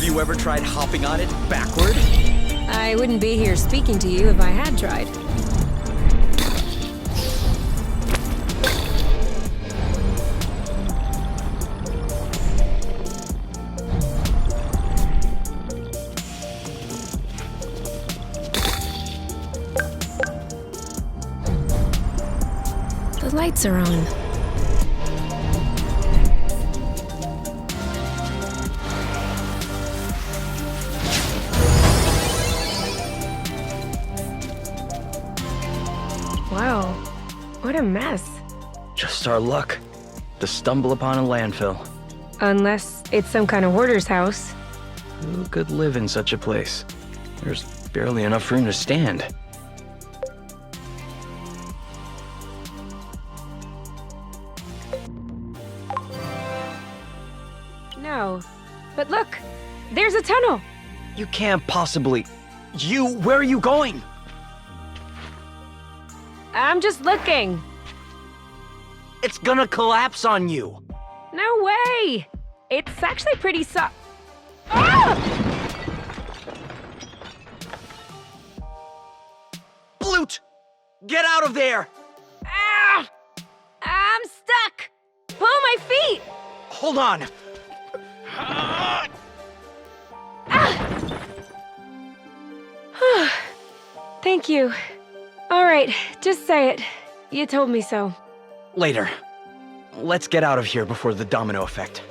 you ever tried hopping on it backward? I wouldn't be here speaking to you if I had tried. The lights are on. Wow, what a mess. Just our luck to stumble upon a landfill. Unless it's some kind of hoarder's house. Who could live in such a place? There's barely enough room to stand. No, but look, there's a tunnel. You can't possibly... where are you going? I'm just looking. It's gonna collapse on you. No way! It's actually pretty Ah! Blute! Get out of there! Ah! I'm stuck! Pull my feet! Hold on. Ah! Thank you. All right, just say it. You told me so. Later. Let's get out of here before the domino effect.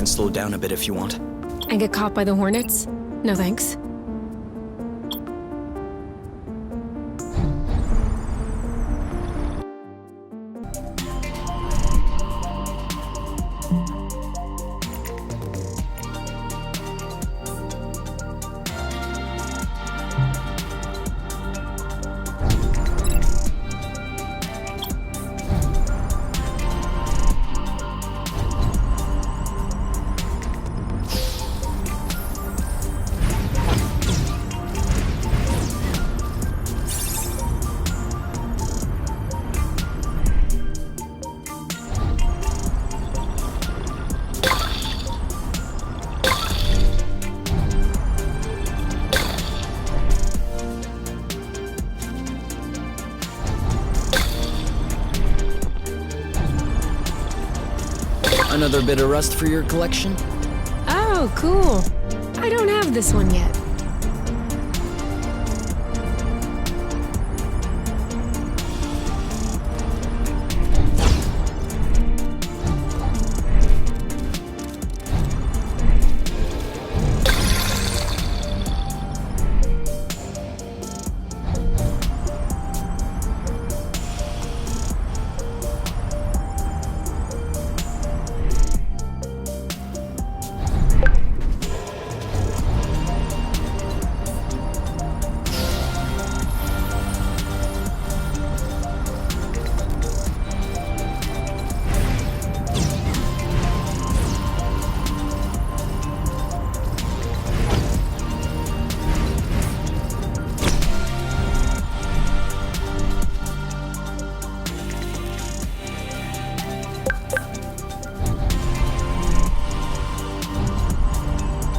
Slow down a bit if you want. And get caught by the hornets? No thanks. Another bit of rust for your collection? Oh, cool. I don't have this one yet.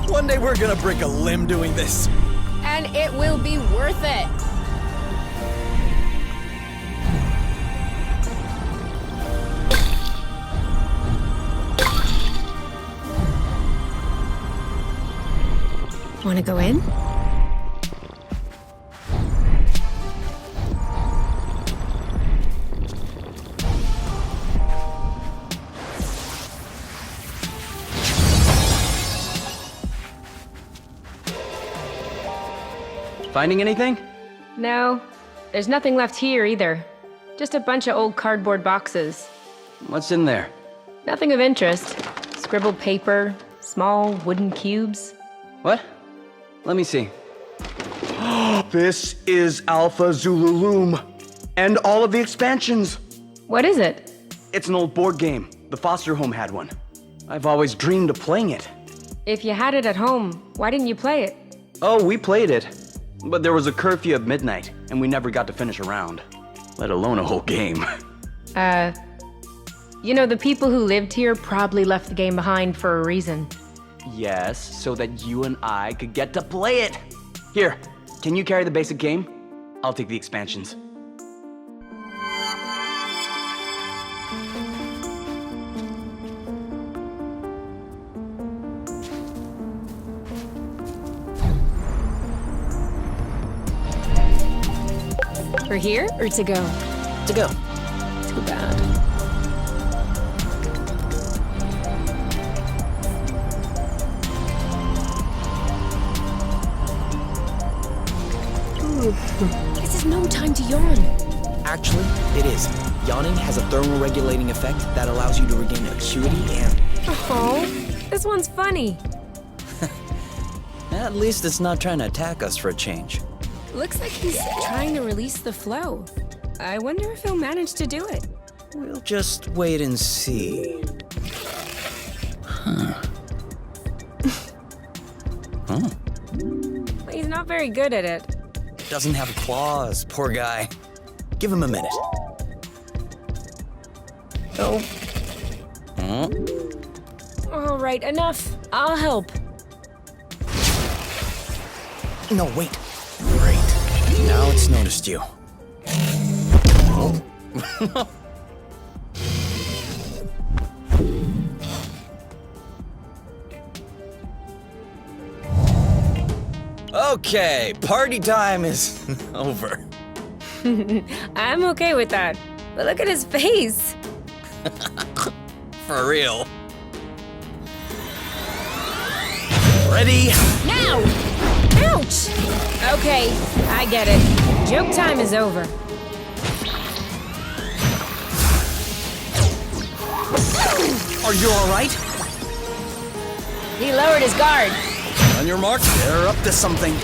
One day we're gonna break a limb doing this. And it will be worth it. Want to go in? Finding anything? No, there's nothing left here either. Just a bunch of old cardboard boxes. What's in there? Nothing of interest. scribbled paper, small wooden cubes. What? Let me see. This is Alpha Zululum. And all of the expansions. What is it? It's an old board game. The foster home had one. I've always dreamed of playing it. If you had it at home, why didn't you play it? Oh, we played it. But there was a curfew at midnight, and we never got to finish a round. Let alone a whole game. You know, the people who lived here probably left the game behind for a reason. Yes, so that you and I could get to play it. Here, can you carry the basic game? I'll take the expansions. For here or to go? To go. Too bad. This is no time to yawn. Actually, it is. Yawning has a thermal-regulating effect that allows you to regain acuity and... Oh, this one's funny. At least it's not trying to attack us for a change. Looks like he's trying to release the flow. I wonder if he'll manage to do it. We'll just wait and see. He's not very good at it. Doesn't have claws, poor guy. Give him a minute. Oh. Huh? All right, enough. I'll help. No, wait. Great. Now it's noticed you. Oh. Okay, party time is over. I'm okay with that. But look at his face. For real. Ready? Now! Ouch! Okay, I get it. Joke time is over. Are you all right? He lowered his guard. On your mark, they're up to something.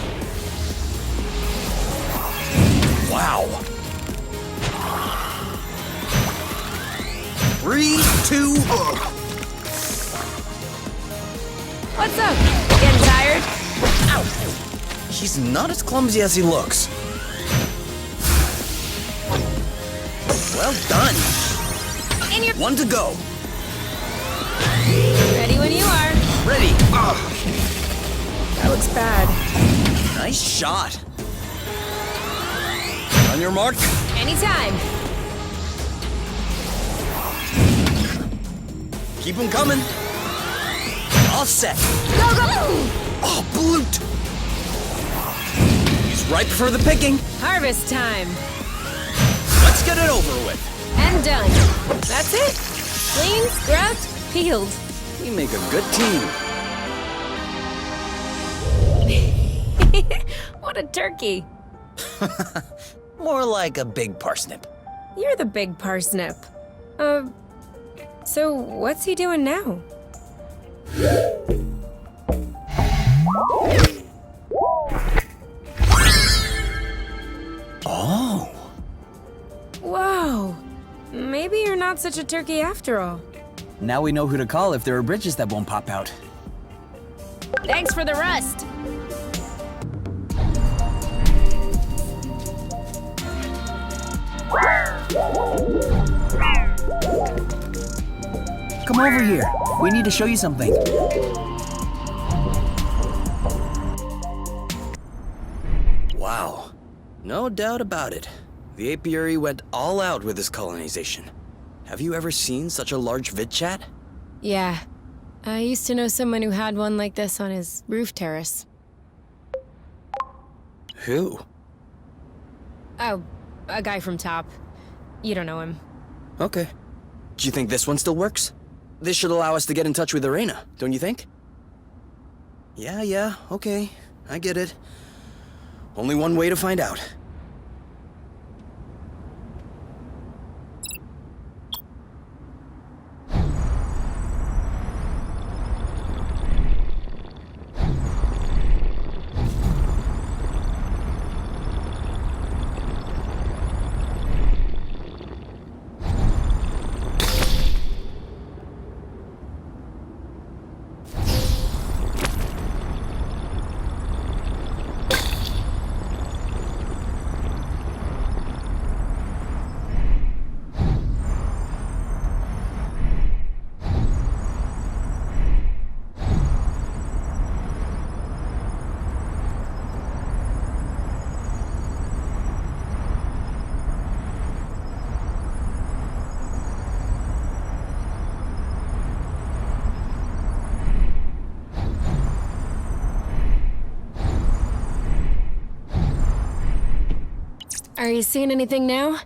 Wow. 3, 2, What's up? Getting tired? Ow! He's not as clumsy as he looks. Well done. In your... One to go. Ready when you are. Ready. That looks bad. Nice shot. On your mark. Anytime. Keep him coming. All set. Go, go! Oh, bloot. He's ripe for the picking. Harvest time. Let's get it over with. And done. That's it. Clean, scrubbed, peeled. We make a good team. What a turkey. More like a big parsnip. You're the big parsnip. So what's he doing now? Oh. Whoa. Maybe you're not such a turkey after all. Now we know who to call if there are bridges that won't pop out. Thanks for the rust. Come over here. We need to show you something. Wow. No doubt about it. The apiary went all out with this colonization. Have you ever seen such a large vid chat? Yeah. I used to know someone who had one like this on his roof terrace. Who? Oh, a guy from top. You don't know him. Okay. Do you think this one still works? This should allow us to get in touch with Arena, don't you think? Yeah, okay. I get it. Only one way to find out. Are you seeing anything now?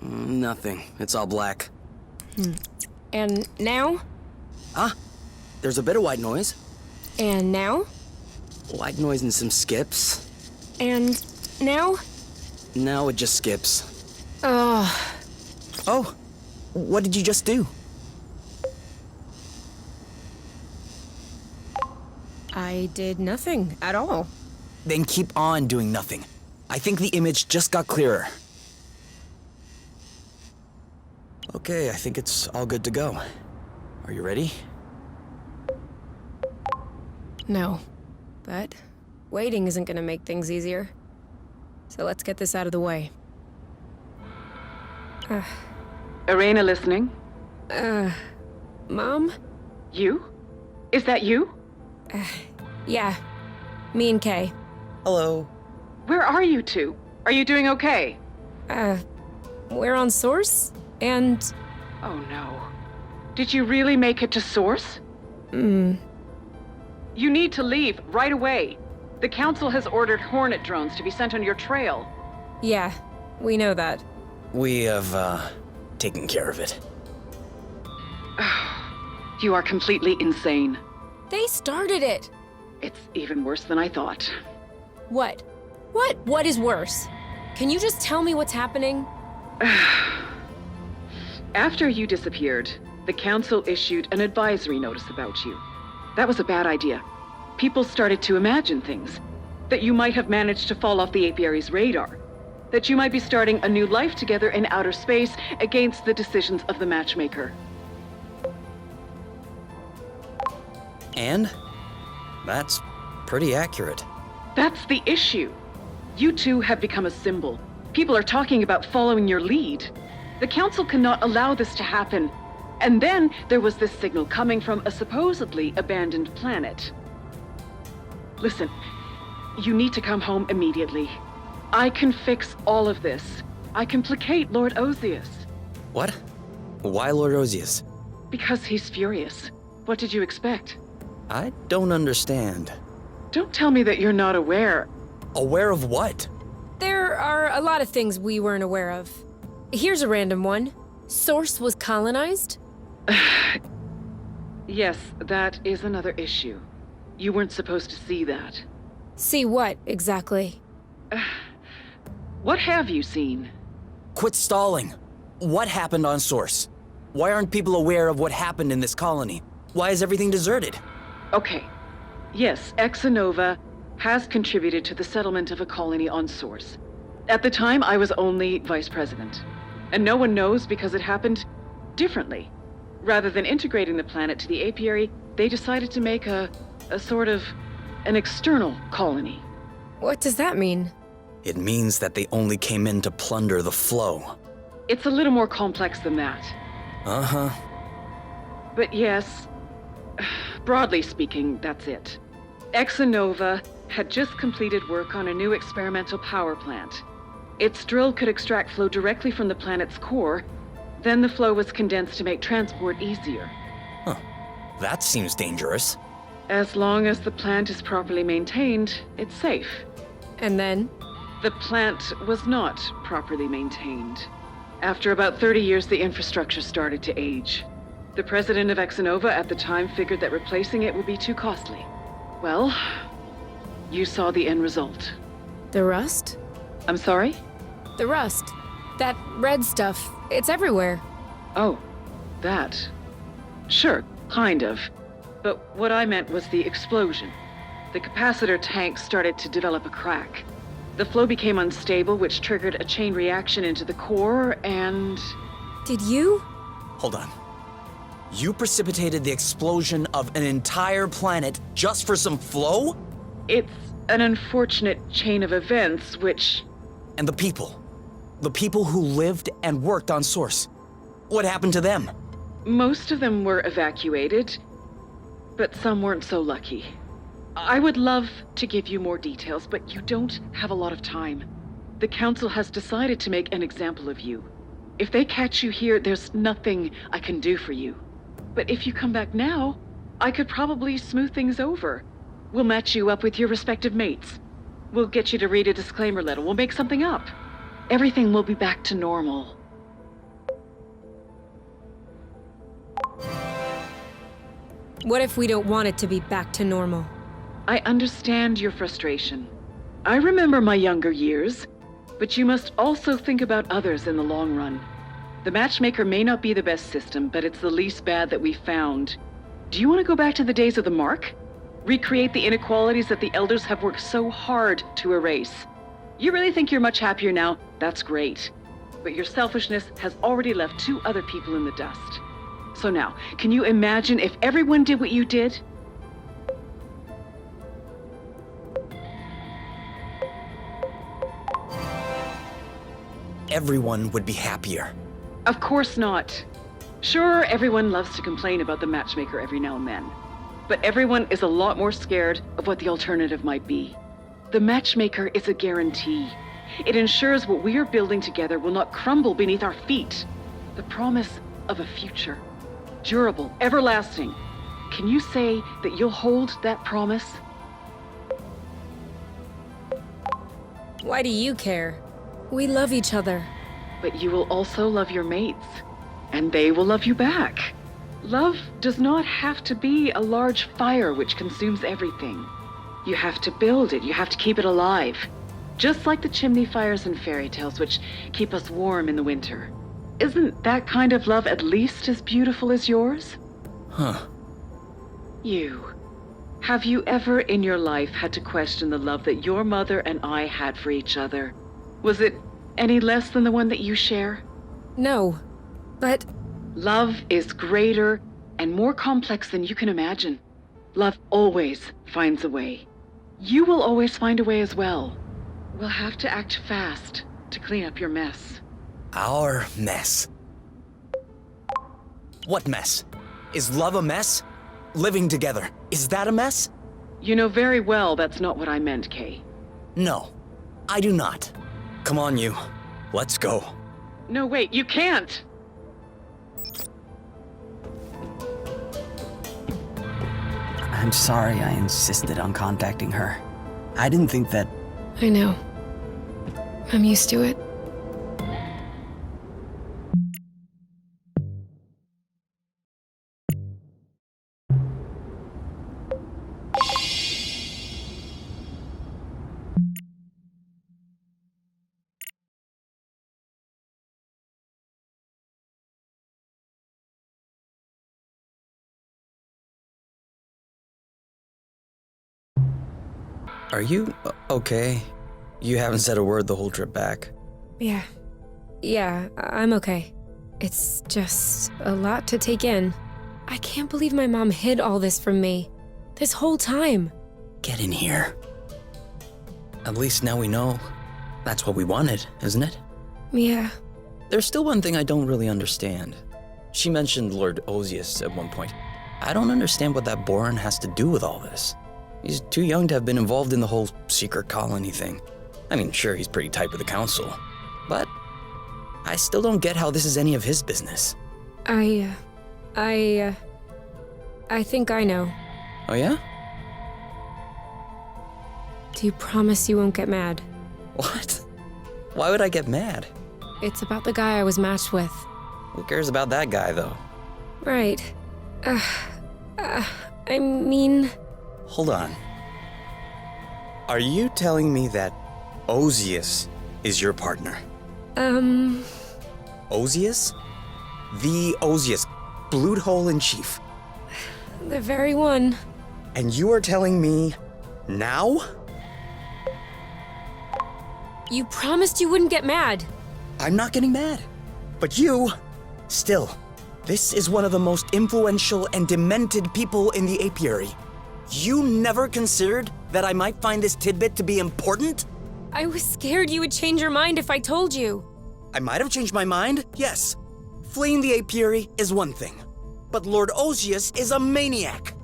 Nothing. It's all black. And now? Ah, there's a bit of white noise. And now? White noise and some skips. And now? Now it just skips. Oh, Oh, what did you just do? I did nothing at all. Then keep on doing nothing. I think the image just got clearer. Okay, I think it's all good to go. Are you ready? No. But waiting isn't gonna make things easier. So let's get this out of the way. Arena listening? Mom? You? Is that you? Yeah. Me and Kay. Hello. Where are you two? Are you doing okay? We're on Source, and... Oh no. Did you really make it to Source? You need to leave right away. The Council has ordered Hornet drones to be sent on your trail. yeah, we know that. We have, taken care of it. You are completely insane. They started it! It's even worse than I thought. What? What is worse? Can you just tell me what's happening? After you disappeared, the Council issued an advisory notice about you. That was a bad idea. People started to imagine things. That you might have managed to fall off the apiary's radar. That you might be starting a new life together in outer space against the decisions of the matchmaker. And? That's pretty accurate. That's the issue. You two have become a symbol. People are talking about following your lead. The Council cannot allow this to happen. And then there was this signal coming from a supposedly abandoned planet. Listen, you need to come home immediately. I can fix all of this. I can placate Lord Ozius. What? Why Lord Ozius? Because he's furious. What did you expect? I don't understand. Don't tell me that you're not aware. Aware of what? There are a lot of things we weren't aware of. Here's a random one. Source was colonized? Yes, that is another issue. You weren't supposed to see that. See what, exactly? What have you seen? Quit stalling. What happened on Source? Why aren't people aware of what happened in this colony? Why is everything deserted? Okay. Yes, Exanova has contributed to the settlement of a colony on Source. At the time, I was only vice president. And no one knows because it happened differently. Rather than integrating the planet to the apiary, they decided to make a sort of an external colony. What does that mean? It means that they only came in to plunder the flow. It's a little more complex than that. Uh-huh. But yes, broadly speaking, that's it. Exanova had just completed work on a new experimental power plant. Its drill could extract flow directly from the planet's core, then the flow was condensed to make transport easier. That seems dangerous. As long as the plant is properly maintained, it's safe. And then? The plant was not properly maintained. After about 30 years, the infrastructure started to age. The president of Exanova at the time figured that replacing it would be too costly. Well, you saw the end result. The rust? I'm sorry? The rust. That red stuff. It's everywhere. Oh, that. Sure, kind of. But what I meant was the explosion. The capacitor tank started to develop a crack. The flow became unstable, which triggered a chain reaction into the core, and... Did you? Hold on. You precipitated the explosion of an entire planet just for some flow? It's an unfortunate chain of events, which... And the people. The people who lived and worked on Source. What happened to them? Most of them were evacuated, but some weren't so lucky. I would love to give you more details, but you don't have a lot of time. The Council has decided to make an example of you. If they catch you here, there's nothing I can do for you. But if you come back now, I could probably smooth things over. We'll match you up with your respective mates. We'll get you to read a disclaimer letter. We'll make something up. everything will be back to normal. What if we don't want it to be back to normal? I understand your frustration. I remember my younger years, but you must also think about others in the long run. The matchmaker may not be the best system, but it's the least bad that we found. Do you want to go back to the days of the Mark? Recreate the inequalities that the Elders have worked so hard to erase? You really think you're much happier now? That's great. But your selfishness has already left 2 other people in the dust. So now, can you imagine if everyone did what you did? Everyone would be happier. Of course not. Sure, everyone loves to complain about the matchmaker every now and then. But everyone is a lot more scared of what the alternative might be. The matchmaker is a guarantee. It ensures what we are building together will not crumble beneath our feet. The promise of a future. Durable, everlasting. Can you say that you'll hold that promise? Why do you care? We love each other. But you will also love your mates, and they will love you back. Love does not have to be a large fire which consumes everything. You have to build it, you have to keep it alive. Just like the chimney fires in fairy tales which keep us warm in the winter. Isn't that kind of love at least as beautiful as yours? Huh. You. Have you ever in your life had to question the love that your mother and I had for each other? Was it any less than the one that you share? No, but Love is greater and more complex than you can imagine. Love always finds a way. You will always find a way as well. We'll have to act fast to clean up your mess. Our mess. What mess? Is love a mess? Living together, is that a mess? You know very well that's not what I meant, Kay. No, I do not. Come on, you. Let's go. No, wait, you can't! I'm sorry I insisted on contacting her. I didn't think that... I know. I'm used to it. Are you okay? You haven't said a word the whole trip back. Yeah, I'm okay. It's just a lot to take in. I can't believe my mom hid all this from me. This whole time. Get in here. At least now we know. That's what we wanted, isn't it? Yeah. There's still one thing I don't really understand. She mentioned Lord Osius at one point. I don't understand what that Boran has to do with all this. He's too young to have been involved in the whole secret colony thing. I mean, sure, he's pretty tight with the council, but I still don't get how this is any of his business. I think I know. Oh yeah? Do you promise you won't get mad? What? Why would I get mad? It's about the guy I was matched with. Who cares about that guy, though? Right. I mean... Hold on. Are you telling me that Osius is your partner? Osius? The Osius, Blood Hole in Chief. The very one. And you are telling me now? You promised you wouldn't get mad. I'm not getting mad. But you, still, this is one of the most influential and demented people in the apiary. You never considered that I might find this tidbit to be important? I was scared you would change your mind if I told you. I might have changed my mind, yes. Fleeing the apiary is one thing, but Lord Osius is a maniac.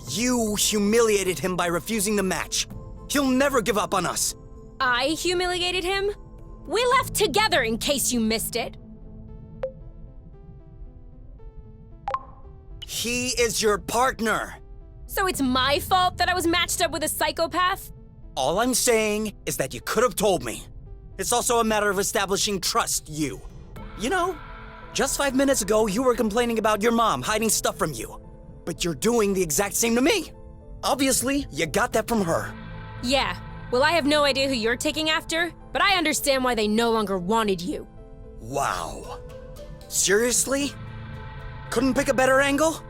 You humiliated him by refusing the match. He'll never give up on us. I humiliated him? We left together in case you missed it. He is your partner. So it's my fault that I was matched up with a psychopath? All I'm saying is that you could have told me. It's also a matter of establishing trust, you. You know, just 5 minutes ago, you were complaining about your mom hiding stuff from you. But you're doing the exact same to me. Obviously, you got that from her. Yeah, well, I have no idea who you're taking after, but I understand why they no longer wanted you. Wow. Seriously? Couldn't pick a better angle?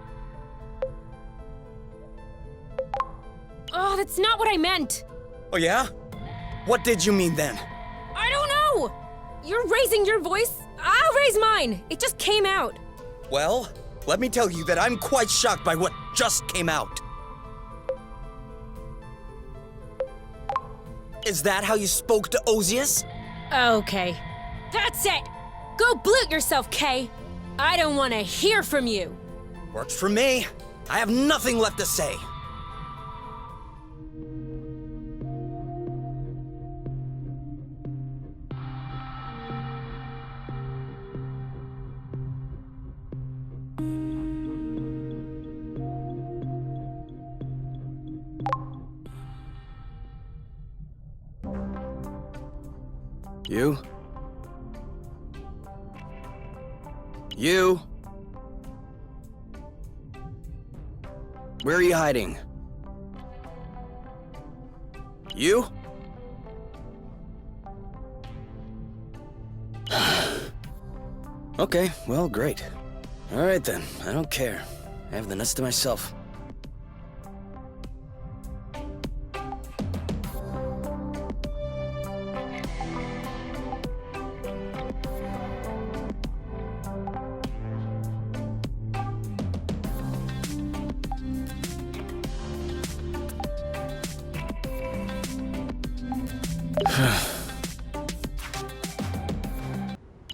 Oh, that's not what I meant. Oh yeah? What did you mean then? I don't know! You're raising your voice, I'll raise mine. It just came out. Well, let me tell you that I'm quite shocked by what just came out. Is that how you spoke to Ozius? Okay, that's it. Go bloot yourself, Kay. I don't want to hear from you. Works for me. I have nothing left to say. You? You? Where are you hiding? You? Okay, well, great. Alright then, I don't care. I have the nest to myself.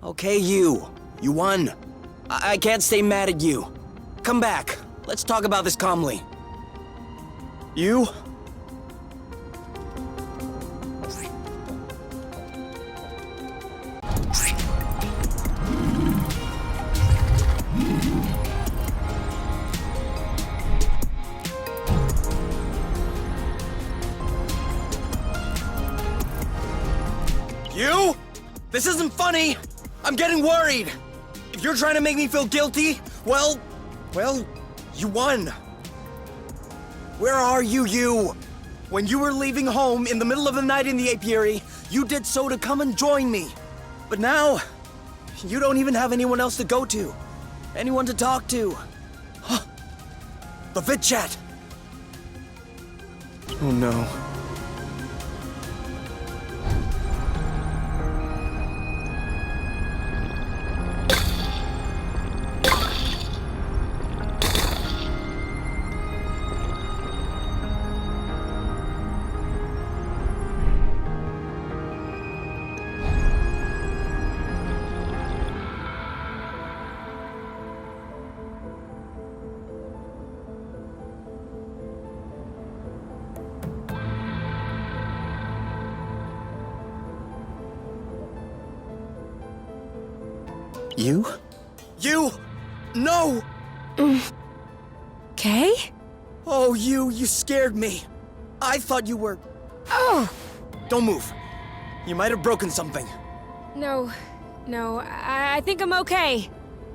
Okay, you. You won. I can't stay mad at you. Come back. Let's talk about this calmly. You? You? This isn't funny! I'm getting worried! If you're trying to make me feel guilty, well, you won. Where are you, you? When you were leaving home in the middle of the night in the apiary, you did so to come and join me. But now, you don't even have anyone else to go to. Anyone to talk to. Huh. The vid chat. Oh no. You? You! No! Kay? Oh, you scared me. I thought you were... Oh! Don't move. You might have broken something. No, I think I'm okay.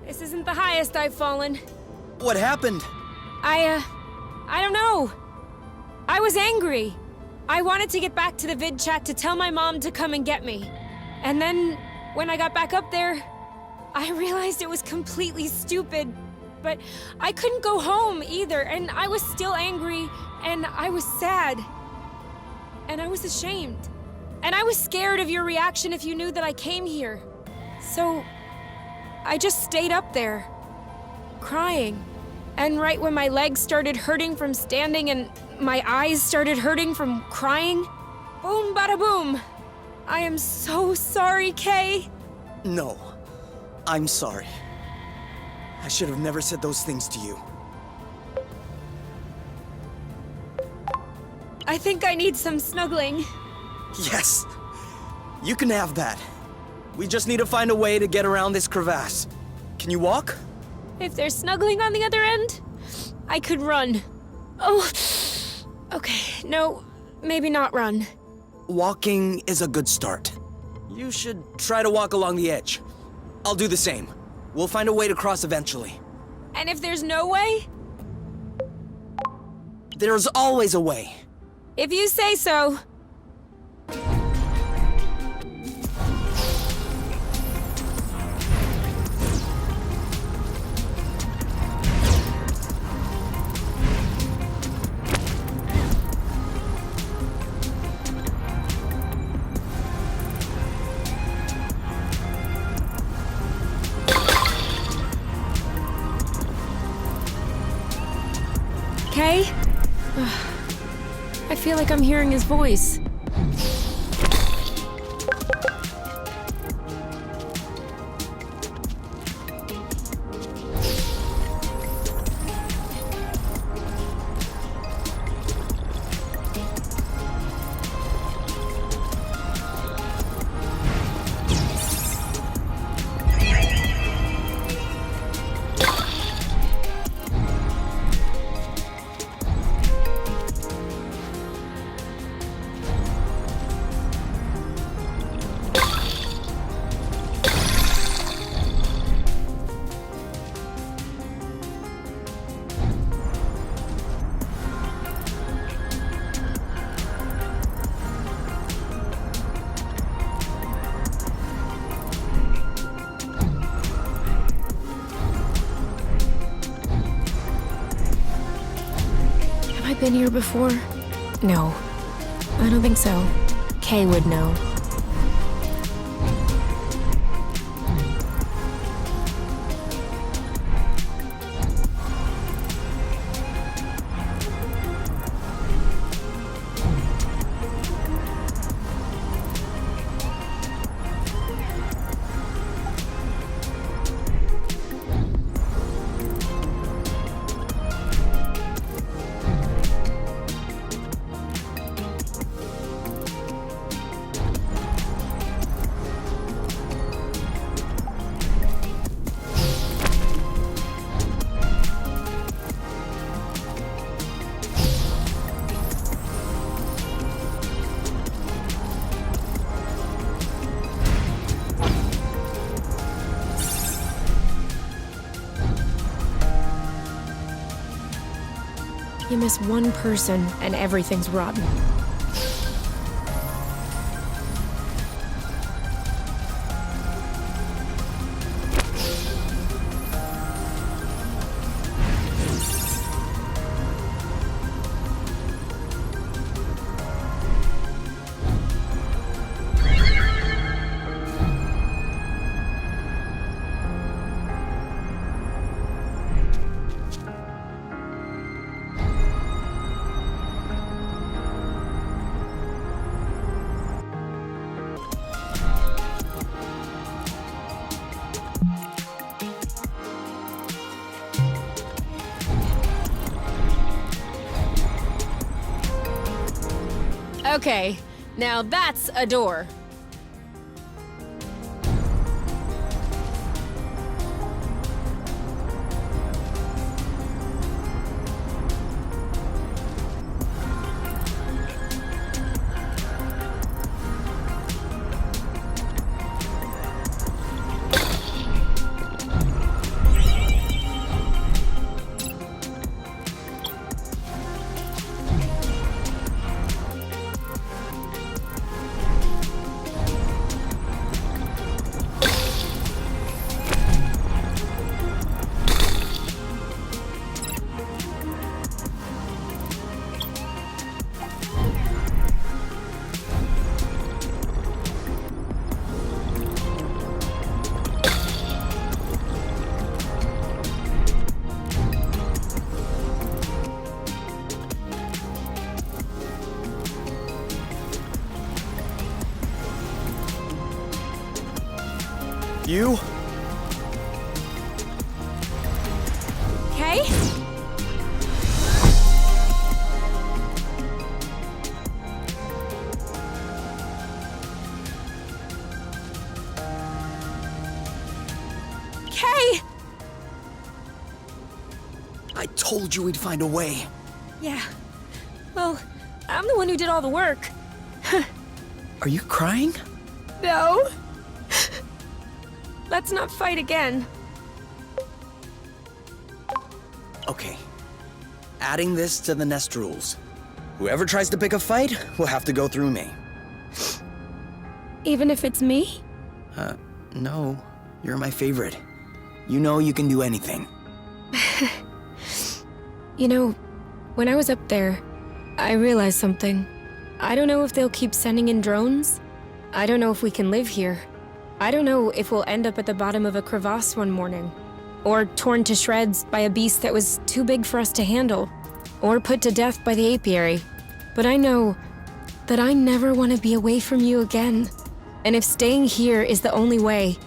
This isn't the highest I've fallen. What happened? I don't know. I was angry. I wanted to get back to the vid chat to tell my mom to come and get me. And then, when I got back up there, I realized it was completely stupid. But I couldn't go home either, and I was still angry, and I was sad. And I was ashamed. And I was scared of your reaction if you knew that I came here. So, I just stayed up there, crying. And right when my legs started hurting from standing and my eyes started hurting from crying, boom bada boom. I am so sorry, Kay. No. I'm sorry. I should have never said those things to you. I think I need some snuggling. Yes. You can have that. We just need to find a way to get around this crevasse. Can you walk? If there's snuggling on the other end, I could run. Oh, okay, no, maybe not run. Walking is a good start. You should try to walk along the edge. I'll do the same. We'll find a way to cross eventually. And if there's no way? There's always a way. If you say so. Kay? I feel like I'm hearing his voice. Have I been here before? No. I don't think so. Kay would know. You miss one person and everything's rotten. Okay, now that's a door. You? Kay? Kay! I told you we'd find a way. Yeah. Well, I'm the one who did all the work. Are you crying? No. Let's not fight again. Okay. Adding this to the nest rules. Whoever tries to pick a fight will have to go through me. Even if it's me? No. You're my favorite. You know you can do anything. You know, when I was up there, I realized something. I don't know if they'll keep sending in drones. I don't know if we can live here. I don't know if we'll end up at the bottom of a crevasse one morning. Or torn to shreds by a beast that was too big for us to handle. Or put to death by the apiary. But I know that I never want to be away from you again. And if staying here is the only way,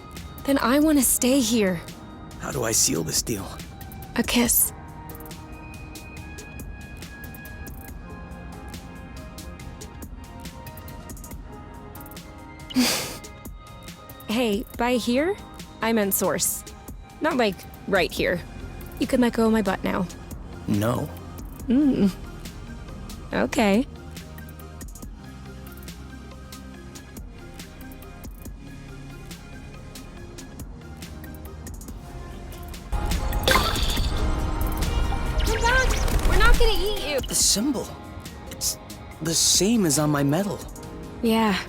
then I want to stay here. How do I seal this deal? A kiss. Hey, by here, I meant source. Not like right here. You can let go of my butt now. No. Okay. Come back! We're not gonna eat you! The symbol. It's the same as on my medal. Yeah.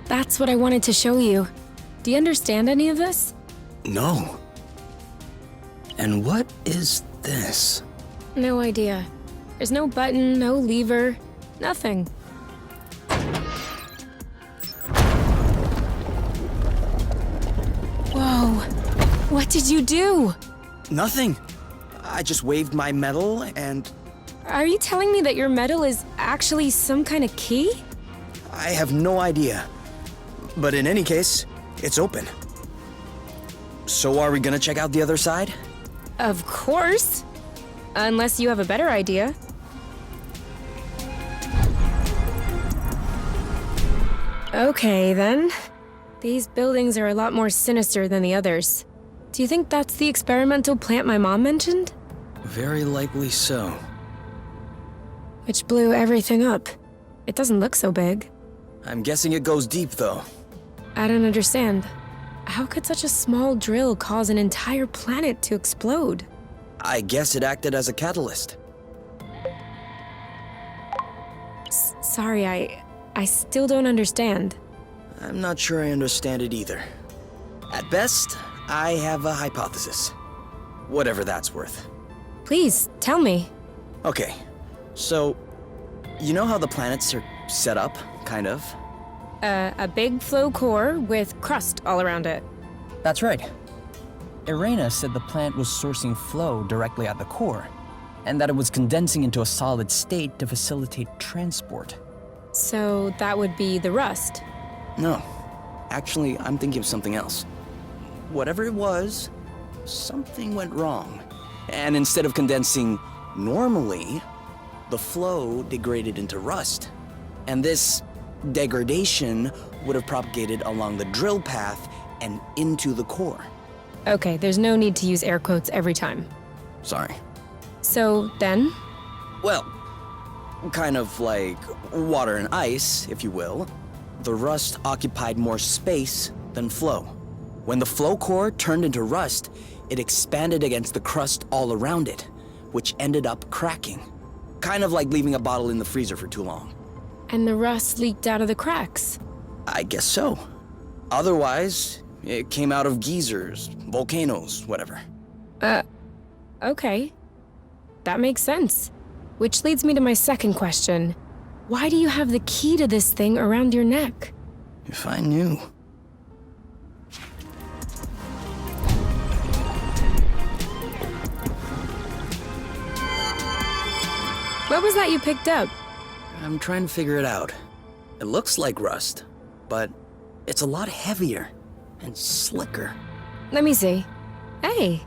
That's what I wanted to show you. Do you understand any of this? No. And what is this? No idea. There's no button, no lever, nothing. Whoa. What did you do? Nothing. I just waved my medal and Are you telling me that your medal is actually some kind of key? I have no idea. But in any case, it's open. So are we gonna check out the other side? Of course. Unless you have a better idea. Okay, then. These buildings are a lot more sinister than the others. Do you think that's the experimental plant my mom mentioned? Very likely so. Which blew everything up. It doesn't look so big. I'm guessing it goes deep, though. I don't understand. How could such a small drill cause an entire planet to explode? I guess it acted as a catalyst. Sorry, I still don't understand. I'm not sure I understand it either. At best, I have a hypothesis. Whatever that's worth. Please, tell me. Okay, so, you know how the planets are set up, kind of? A big flow core with crust all around it. That's right. Irena said the plant was sourcing flow directly at the core, and that it was condensing into a solid state to facilitate transport. So that would be the rust. No. Actually, I'm thinking of something else. Whatever it was, something went wrong. And instead of condensing normally, the flow degraded into rust. And this degradation would have propagated along the drill path and into the core. Okay, there's no need to use air quotes every time. Sorry. So then? Well, kind of like water and ice, if you will. The rust occupied more space than flow. When the flow core turned into rust, it expanded against the crust all around it, which ended up cracking. Kind of like leaving a bottle in the freezer for too long. And the rust leaked out of the cracks. I guess so. Otherwise, it came out of geysers, volcanoes, whatever. Okay. That makes sense. Which leads me to my second question. Why do you have the key to this thing around your neck? If I knew. What was that you picked up? I'm trying to figure it out. It looks like rust, but it's a lot heavier and slicker. Let me see. Hey,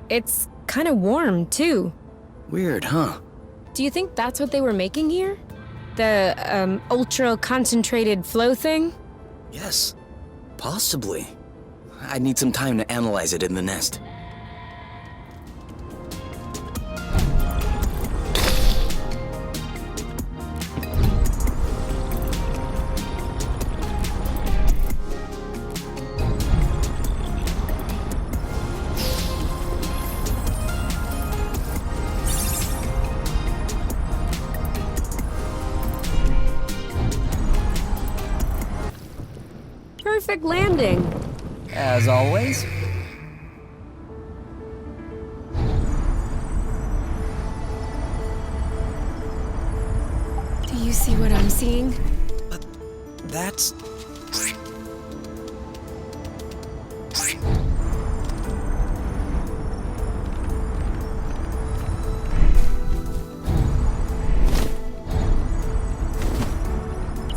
it's kind of warm, too. Weird, huh? Do you think that's what they were making here? The, ultra-concentrated flow thing? Yes, possibly. I'd need some time to analyze it in the nest. perfect landing. As always. Do you see what I'm seeing? That's...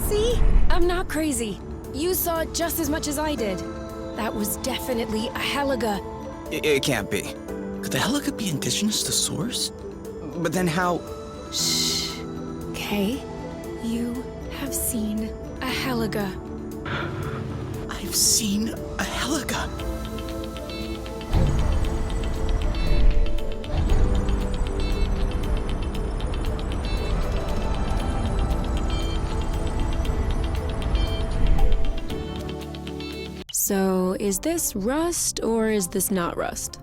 See? I'm not crazy. You saw it just as much as I did. That was definitely a Heliga. It can't be. Could the Helica be indigenous to Source? But then how... Shh. Okay. You have seen a Heliga. I've seen a Helica. So, is this rust or is this not rust?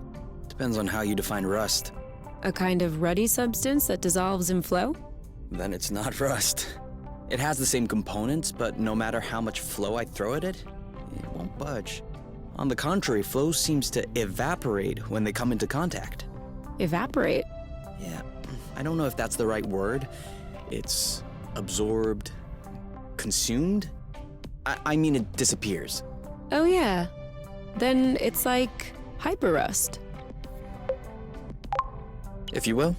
Depends on how you define rust. A kind of ruddy substance that dissolves in flow? Then it's not rust. It has the same components, but no matter how much flow I throw at it, it won't budge. On the contrary, flow seems to evaporate when they come into contact. Evaporate? Yeah, I don't know if that's the right word. It's absorbed, consumed? I mean, it disappears. Oh yeah. Then it's like hyperrust. If you will.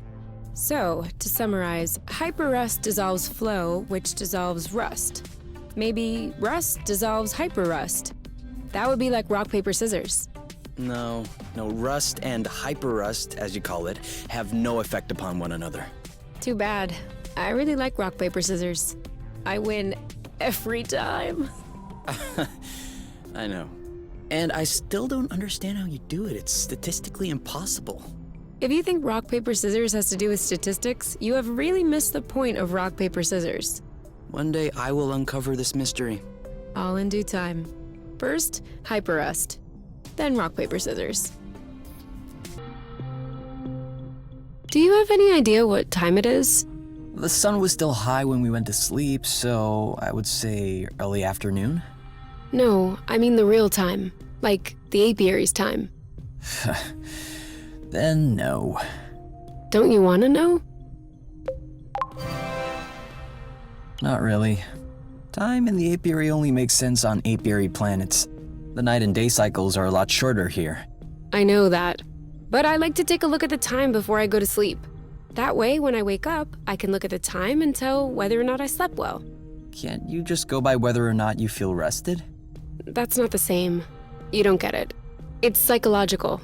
So, to summarize, hyperrust dissolves flow, which dissolves rust. Maybe rust dissolves hyperrust. That would be like rock, paper, scissors. No, rust and hyperrust, as you call it, have no effect upon one another. Too bad. I really like rock, paper, scissors. I win every time. I know. And I still don't understand how you do it. It's statistically impossible. If you think rock, paper, scissors has to do with statistics, you have really missed the point of rock, paper, scissors. One day I will uncover this mystery. All in due time. First, hyperrust. Then rock, paper, scissors. Do you have any idea what time it is? The sun was still high when we went to sleep, so I would say early afternoon. No, I mean the real time. Like, the apiary's time. Then no. Don't you want to know? Not really. Time in the apiary only makes sense on apiary planets. The night and day cycles are a lot shorter here. I know that. But I like to take a look at the time before I go to sleep. That way, when I wake up, I can look at the time and tell whether or not I slept well. Can't you just go by whether or not you feel rested? That's not the same. You don't get it. It's psychological.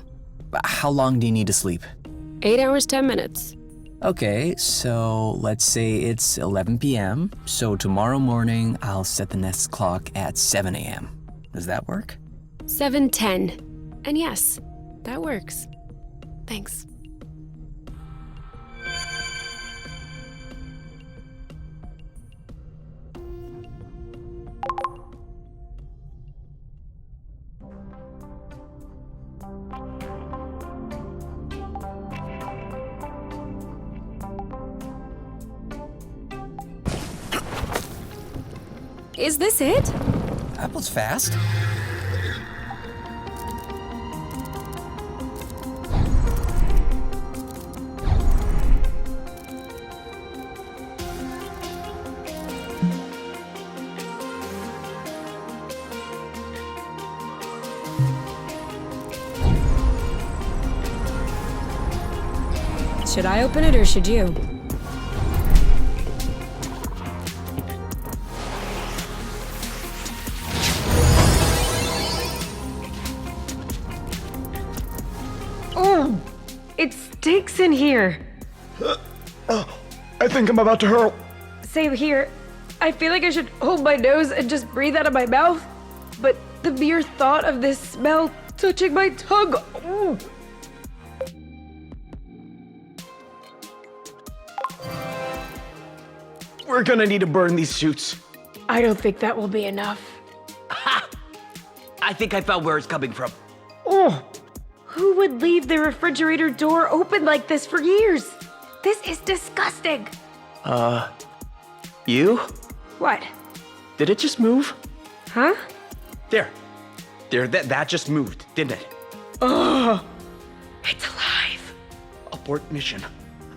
How long do you need to sleep? 8 hours, 10 minutes. Okay, so let's say it's 11 p.m. So tomorrow morning, I'll set the Nest clock at 7 a.m. Does that work? 7:10. And yes, that works. Thanks. Is this it? That was fast. Should I open it or should you? Oh, it stinks in here. I think I'm about to hurl. Same here. I feel like I should hold my nose and just breathe out of my mouth, but the mere thought of this smell touching my tongue. Ooh. We're gonna need to burn these suits. I don't think that will be enough. I think I found where it's coming from. Oh, who would leave the refrigerator door open like this for years? This is disgusting. You? What? Did it just move? Huh? There, There, that just moved, didn't it? It's alive. Abort mission.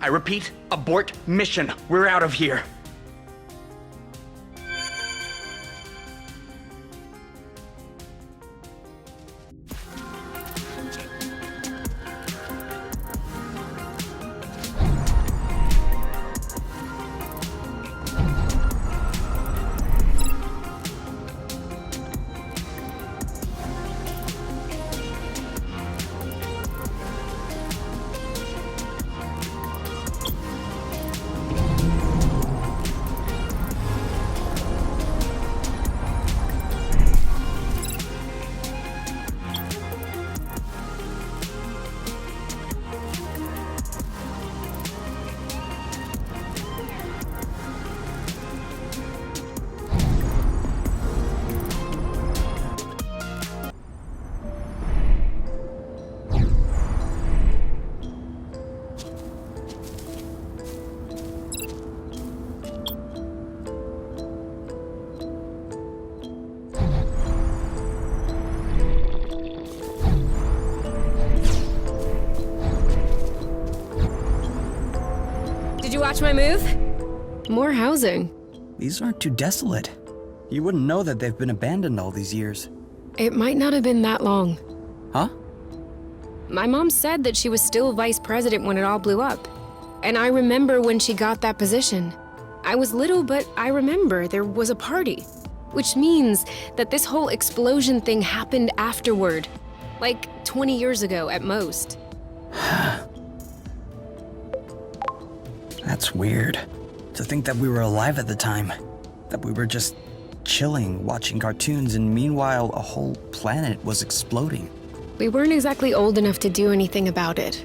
I repeat, abort mission. We're out of here. Did you watch my move? More housing. These aren't too desolate. You wouldn't know that they've been abandoned all these years. It might not have been that long. Huh? My mom said that she was still vice president when it all blew up. And I remember when she got that position. I was little, but I remember there was a party. Which means that this whole explosion thing happened afterward. Like 20 years ago at most. That's weird. To think that we were alive at the time. That we were just chilling, watching cartoons, and meanwhile a whole planet was exploding. We weren't exactly old enough to do anything about it.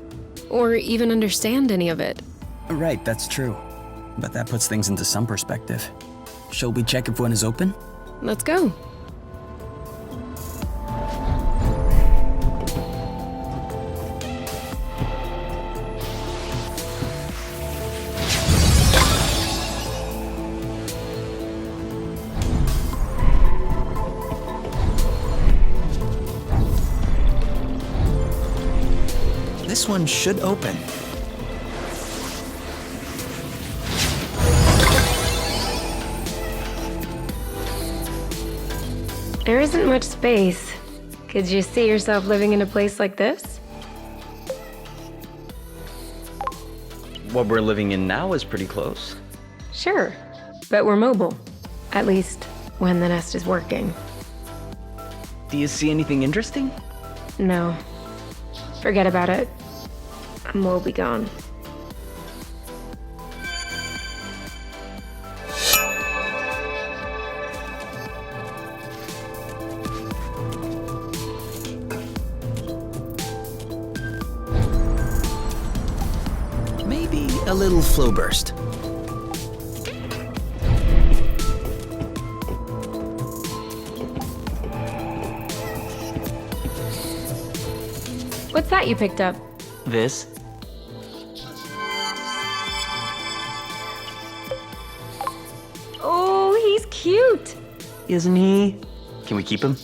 Or even understand any of it. Right, that's true. But that puts things into some perspective. Shall we check if one is open? Let's go. This one should open. There isn't much space. Could you see yourself living in a place like this? What we're living in now is pretty close. Sure, but we're mobile. At least, when the nest is working. Do you see anything interesting? No. Forget about it. We'll be gone. Maybe a little flow burst. What's that you picked up? This? Oh, he's cute. Isn't he? Can we keep him?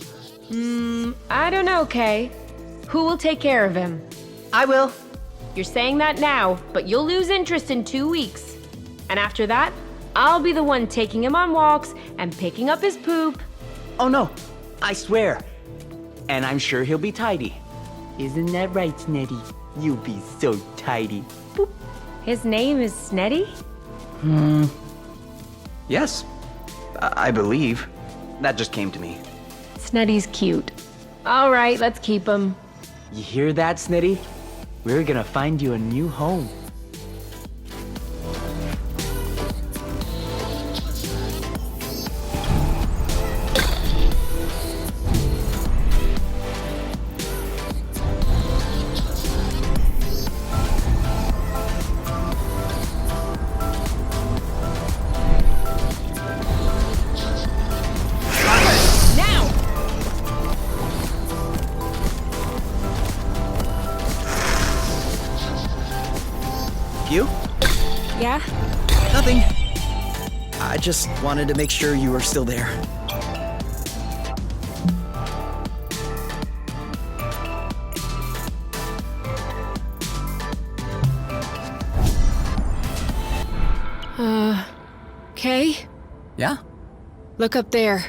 I don't know, Kay. Who will take care of him? I will. You're saying that now, but you'll lose interest in 2 weeks. And after that, I'll be the one taking him on walks and picking up his poop. Oh no, I swear. And I'm sure he'll be tidy. Isn't that right, Snetty? You'll be so tidy. Boop. His name is Snetty? Yes, I believe. That just came to me. Snetty's cute. All right, let's keep him. You hear that, Snitty? We're gonna find you a new home. You? Yeah? Nothing. I just wanted to make sure you were still there. Okay? Yeah? Look up there.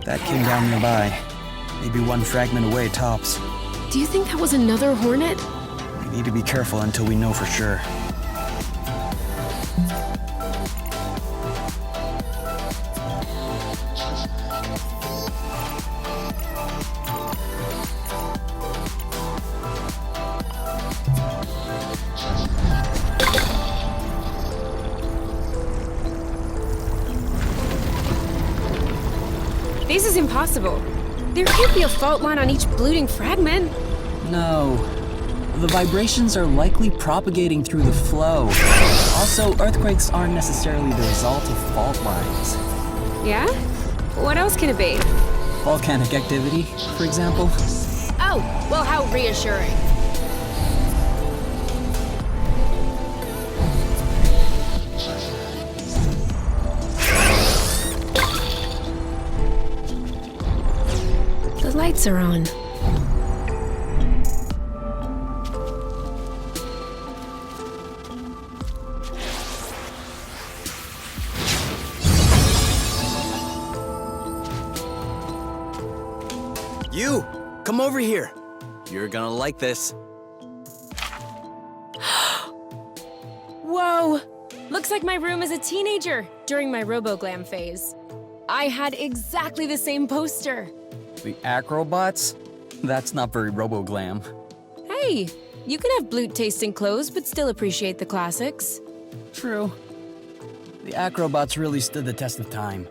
That came down nearby. Maybe one fragment away, tops. Do you think that was another hornet? We need to be careful until we know for sure. This is impossible. There can't be a fault line on each bloating fragment. No. The vibrations are likely propagating through the flow. Also, earthquakes aren't necessarily the result of fault lines. Yeah? What else can it be? Volcanic activity, for example. Oh, well, how reassuring. The lights are on. You! Come over here! You're gonna like this. Whoa! Looks like my room as a teenager during my RoboGlam phase. I had exactly the same poster. The acrobots? That's not very robo-glam. Hey, you can have blute-tasting clothes but still appreciate the classics. True. The acrobots really stood the test of time.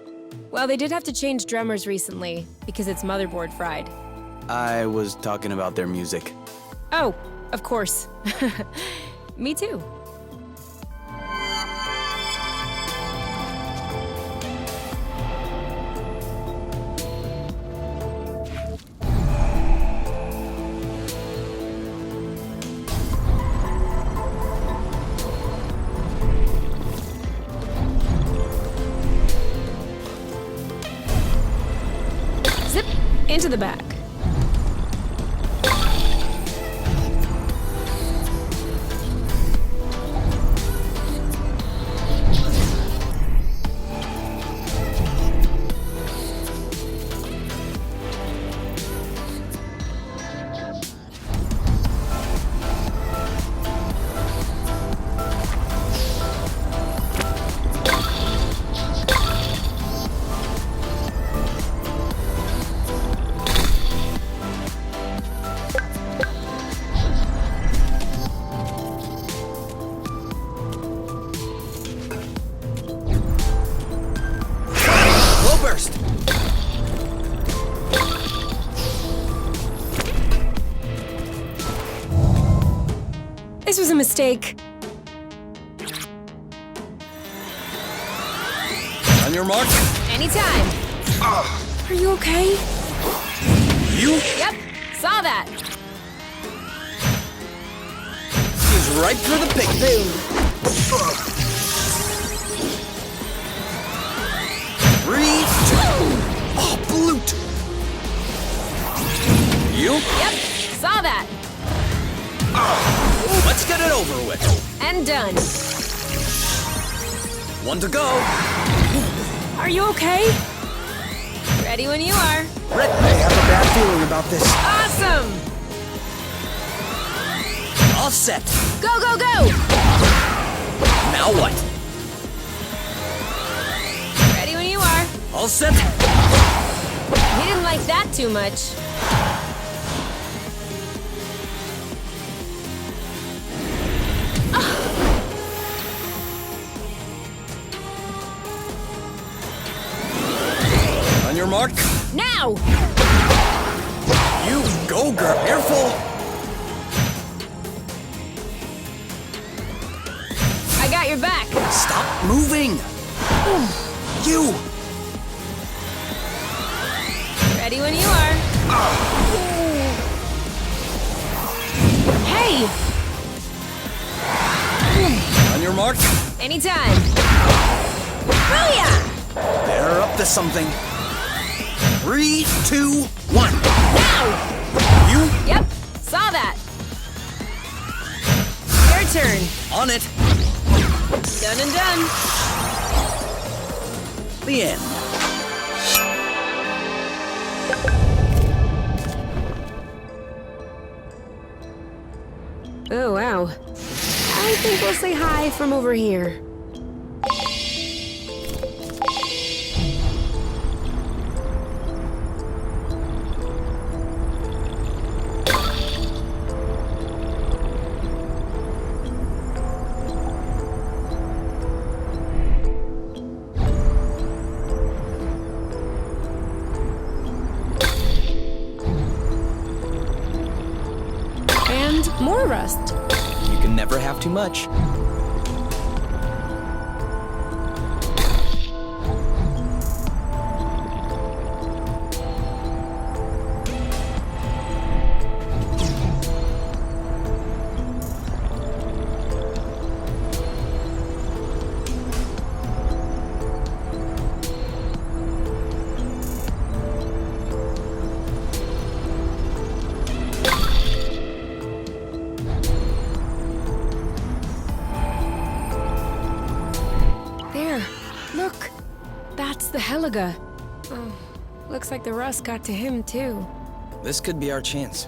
Well, they did have to change drummers recently because its motherboard fried. I was talking about their music. Oh, of course. Me too. Zip into the back. Burst! This was a mistake. On your mark. Anytime. Are you okay? You Yep, saw that. is right for the pick. Three, two. Oh, blute. You? Yep, saw that. Let's get it over with. And done. One to go. Are you okay? Ready when you are. Rick, I have a bad feeling about this. Awesome! All set. Go, go, go! Now what? Ready when you are. All set. He didn't like that too much. On your mark. Now! You go, girl. Careful. I got your back. Stop moving. You. Ready when you are. Hey! Mark. Anytime. Booyah! They're up to something. 3, 2, 1. Now! You Yep, saw that. Your turn. on it. Done and done. The end. Oh, wow. I think we'll say hi from over here. And more rust. You can never have too much. There. Look. That's the Heliga. Oh, looks like the rust got to him, too. This could be our chance.